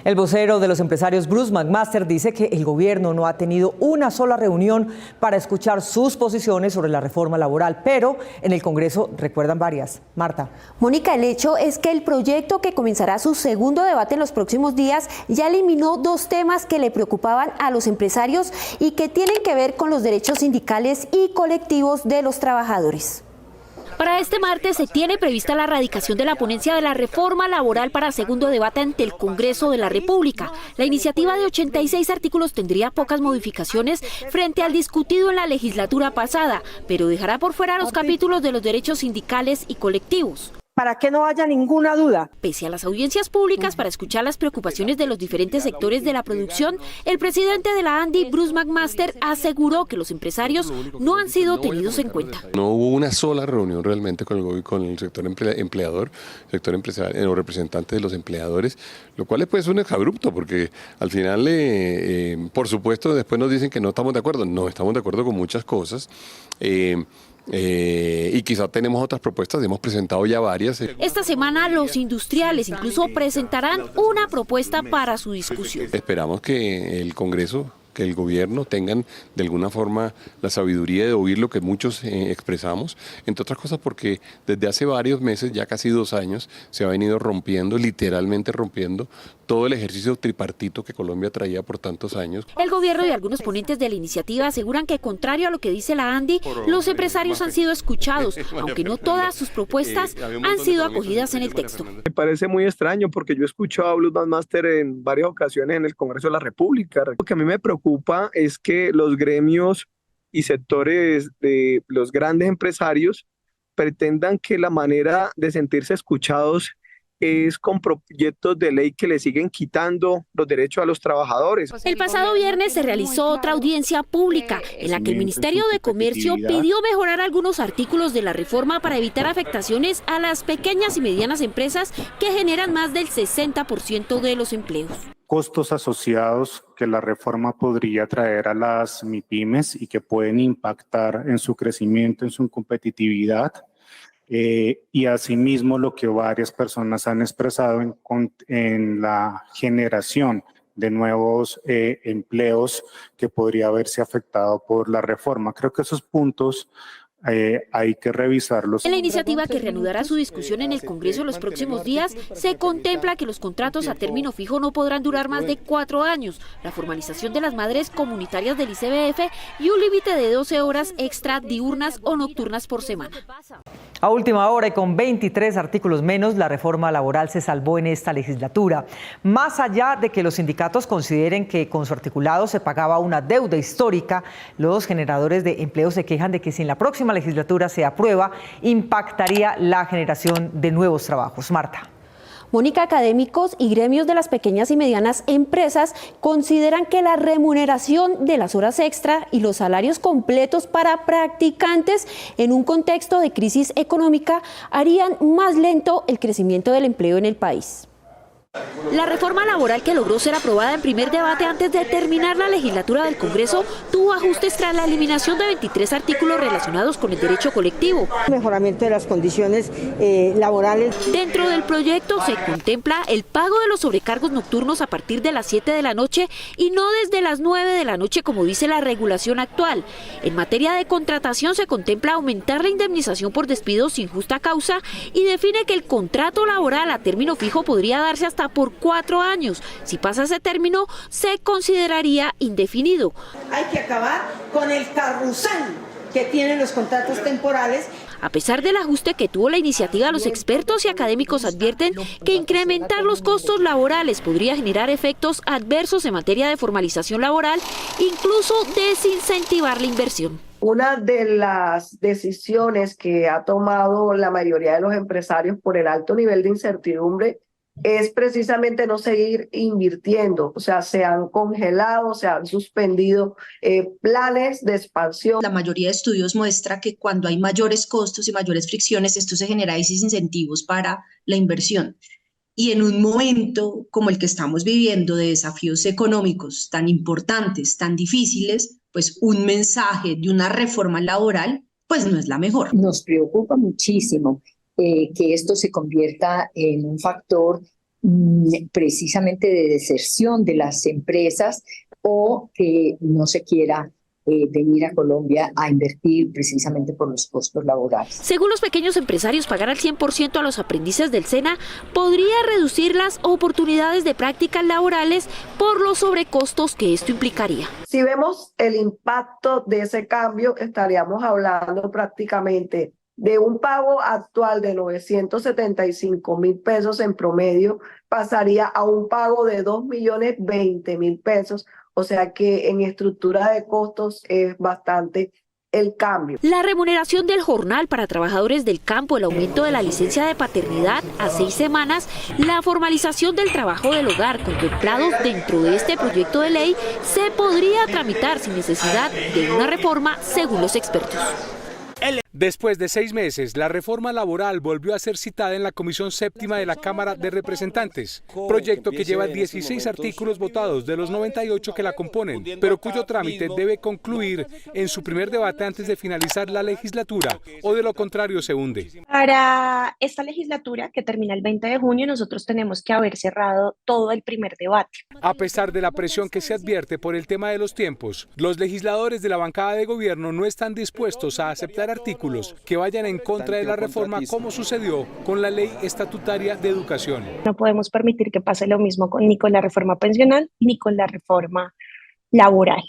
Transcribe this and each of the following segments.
El vocero de los empresarios, Bruce McMaster, dice que el gobierno no ha tenido una sola reunión para escuchar sus posiciones sobre la reforma laboral, pero en el Congreso recuerdan varias. Marta. Mónica, el hecho es que el proyecto, que comenzará su segundo debate en los próximos días, ya eliminó dos temas que le preocupaban a los empresarios y que tienen que ver con los derechos sindicales y colectivos de los trabajadores. Para este martes se tiene prevista la radicación de la ponencia de la reforma laboral para segundo debate ante el Congreso de la República. La iniciativa de 86 artículos tendría pocas modificaciones frente al discutido en la legislatura pasada, pero dejará por fuera los capítulos de los derechos sindicales y colectivos. Para que no haya ninguna duda. Pese a las audiencias públicas para escuchar las preocupaciones de los diferentes sectores de la producción, el presidente de la ANDI, Bruce McMaster, aseguró que los empresarios no han sido tenidos en cuenta. No hubo una sola reunión realmente con el sector empleador, sector empresarial, los representantes de los empleadores, lo cual es pues un exabrupto, porque al final, por supuesto, después nos dicen que no estamos de acuerdo. No, estamos de acuerdo con muchas cosas. Y quizá tenemos otras propuestas, hemos presentado ya varias. Esta semana los industriales incluso presentarán una propuesta para su discusión. Esperamos que el Congreso, que el gobierno tengan de alguna forma la sabiduría de oír lo que muchos expresamos, entre otras cosas porque desde hace varios meses, ya casi 2 años, se ha venido rompiendo, literalmente rompiendo, todo el ejercicio tripartito que Colombia traía por tantos años. El gobierno y algunos ponentes de la iniciativa aseguran que, contrario a lo que dice la ANDI, los empresarios han sido escuchados, aunque no todas sus propuestas han sido acogidas en el texto. Me parece muy extraño porque yo he escuchado a Bruce McMaster en varias ocasiones en el Congreso de la República. Lo que a mí me preocupa es que los gremios y sectores de los grandes empresarios pretendan que la manera de sentirse escuchados es con proyectos de ley que le siguen quitando los derechos a los trabajadores. El pasado viernes se realizó otra audiencia pública en la que el Ministerio de Comercio pidió mejorar algunos artículos de la reforma para evitar afectaciones a las pequeñas y medianas empresas que generan más del 60% de los empleos. Costos asociados que la reforma podría traer a las MIPYMES y que pueden impactar en su crecimiento, en su competitividad. Y asimismo lo que varias personas han expresado en la generación de nuevos empleos que podría verse afectado por la reforma. Creo que esos puntos hay que revisarlos. En la iniciativa, que reanudará su discusión en el Congreso en los próximos días, se contempla que los contratos a término fijo no podrán durar más de 4 años, la formalización de las madres comunitarias del ICBF y un límite de 12 horas extra diurnas o nocturnas por semana. A última hora y con 23 artículos menos, la reforma laboral se salvó en esta legislatura. Más allá de que los sindicatos consideren que con su articulado se pagaba una deuda histórica, los generadores de empleo se quejan de que si en la próxima legislatura se aprueba, impactaría la generación de nuevos trabajos. Marta. Mónica, académicos y gremios de las pequeñas y medianas empresas consideran que la remuneración de las horas extra y los salarios completos para practicantes en un contexto de crisis económica harían más lento el crecimiento del empleo en el país. La reforma laboral, que logró ser aprobada en primer debate antes de terminar la legislatura del Congreso, tuvo ajustes tras la eliminación de 23 artículos relacionados con el derecho colectivo. Mejoramiento de las condiciones laborales. Dentro del proyecto se contempla el pago de los sobrecargos nocturnos a partir de las 7 de la noche y no desde las 9 de la noche como dice la regulación actual. En materia de contratación se contempla aumentar la indemnización por despido sin justa causa y define que el contrato laboral a término fijo podría darse hasta por 4 años. Si pasa ese término, se consideraría indefinido. Hay que acabar con el carrusel que tienen los contratos temporales. A pesar del ajuste que tuvo la iniciativa, los expertos y académicos advierten que incrementar los costos laborales podría generar efectos adversos en materia de formalización laboral, incluso desincentivar la inversión. Una de las decisiones que ha tomado la mayoría de los empresarios por el alto nivel de incertidumbre es precisamente no seguir invirtiendo, o sea, se han congelado, se han suspendido planes de expansión. La mayoría de estudios muestra que cuando hay mayores costos y mayores fricciones, esto se genera desincentivos para la inversión. Y en un momento como el que estamos viviendo, de desafíos económicos tan importantes, tan difíciles, pues un mensaje de una reforma laboral, pues no es la mejor. Nos preocupa muchísimo que esto se convierta en un factor precisamente de deserción de las empresas o que no se quiera venir a Colombia a invertir precisamente por los costos laborales. Según los pequeños empresarios, pagar al 100% a los aprendices del SENA podría reducir las oportunidades de prácticas laborales por los sobrecostos que esto implicaría. Si vemos el impacto de ese cambio, estaríamos hablando prácticamente de un pago actual de 975.000 pesos en promedio, pasaría a un pago de 2.020.000 pesos. O sea que en estructura de costos es bastante el cambio. La remuneración del jornal para trabajadores del campo, el aumento de la licencia de paternidad a 6 semanas, la formalización del trabajo del hogar contemplados dentro de este proyecto de ley se podría tramitar sin necesidad de una reforma según los expertos. Después de 6 meses, la reforma laboral volvió a ser citada en la Comisión Séptima de la Cámara de Representantes, proyecto que lleva 16 artículos votados de los 98 que la componen, pero cuyo trámite debe concluir en su primer debate antes de finalizar la legislatura, o de lo contrario se hunde. Para esta legislatura, que termina el 20 de junio, nosotros tenemos que haber cerrado todo el primer debate. A pesar de la presión que se advierte por el tema de los tiempos, los legisladores de la bancada de gobierno no están dispuestos a aceptar artículos que vayan en contra de la reforma, como sucedió con la Ley Estatutaria de Educación. No podemos permitir que pase lo mismo ni con la reforma pensional ni con la reforma laboral.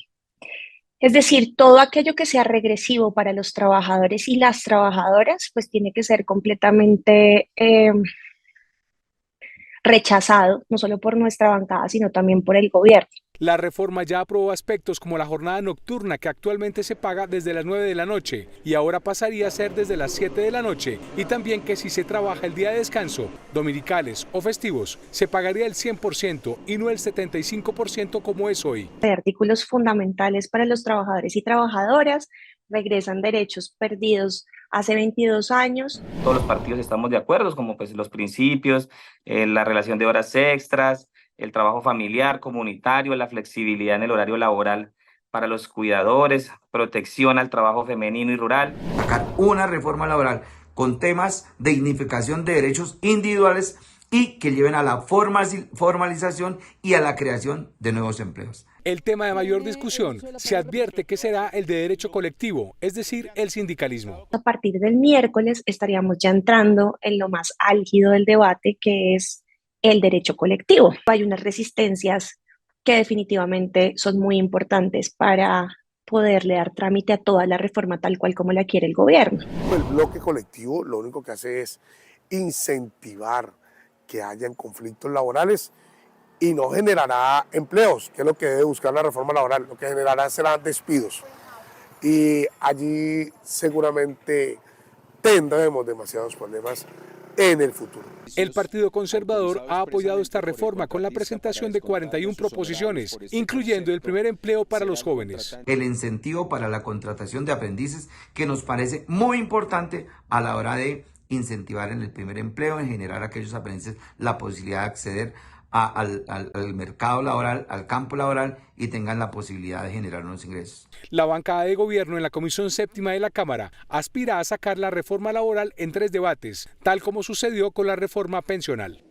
Es decir, todo aquello que sea regresivo para los trabajadores y las trabajadoras, pues tiene que ser completamente rechazado, no solo por nuestra bancada, sino también por el gobierno. La reforma ya aprobó aspectos como la jornada nocturna, que actualmente se paga desde las 9 de la noche y ahora pasaría a ser desde las 7 de la noche, y también que si se trabaja el día de descanso, dominicales o festivos, se pagaría el 100% y no el 75% como es hoy. Hay artículos fundamentales para los trabajadores y trabajadoras, regresan derechos perdidos hace 22 años. Todos los partidos estamos de acuerdo, como pues los principios, la relación de horas extras, el trabajo familiar, comunitario, la flexibilidad en el horario laboral para los cuidadores, protección al trabajo femenino y rural. Sacar una reforma laboral con temas de dignificación de derechos individuales y que lleven a la formalización y a la creación de nuevos empleos. El tema de mayor discusión se advierte que será el de derecho colectivo, es decir, el sindicalismo. A partir del miércoles estaríamos ya entrando en lo más álgido del debate, que es el derecho colectivo. Hay unas resistencias que definitivamente son muy importantes para poderle dar trámite a toda la reforma tal cual como la quiere el gobierno. El bloque colectivo lo único que hace es incentivar que hayan conflictos laborales y no generará empleos, que es lo que debe buscar la reforma laboral. Lo que generará serán despidos. Y allí seguramente tendremos demasiados problemas en el futuro. El Partido Conservador ha apoyado esta reforma con la presentación de 41 proposiciones, incluyendo el primer empleo para los jóvenes. El incentivo para la contratación de aprendices, que nos parece muy importante a la hora de incentivar en el primer empleo, en generar a aquellos aprendices la posibilidad de acceder al mercado laboral, al campo laboral, y tengan la posibilidad de generar unos ingresos. La bancada de gobierno en la Comisión Séptima de la Cámara aspira a sacar la reforma laboral en 3 debates, tal como sucedió con la reforma pensional.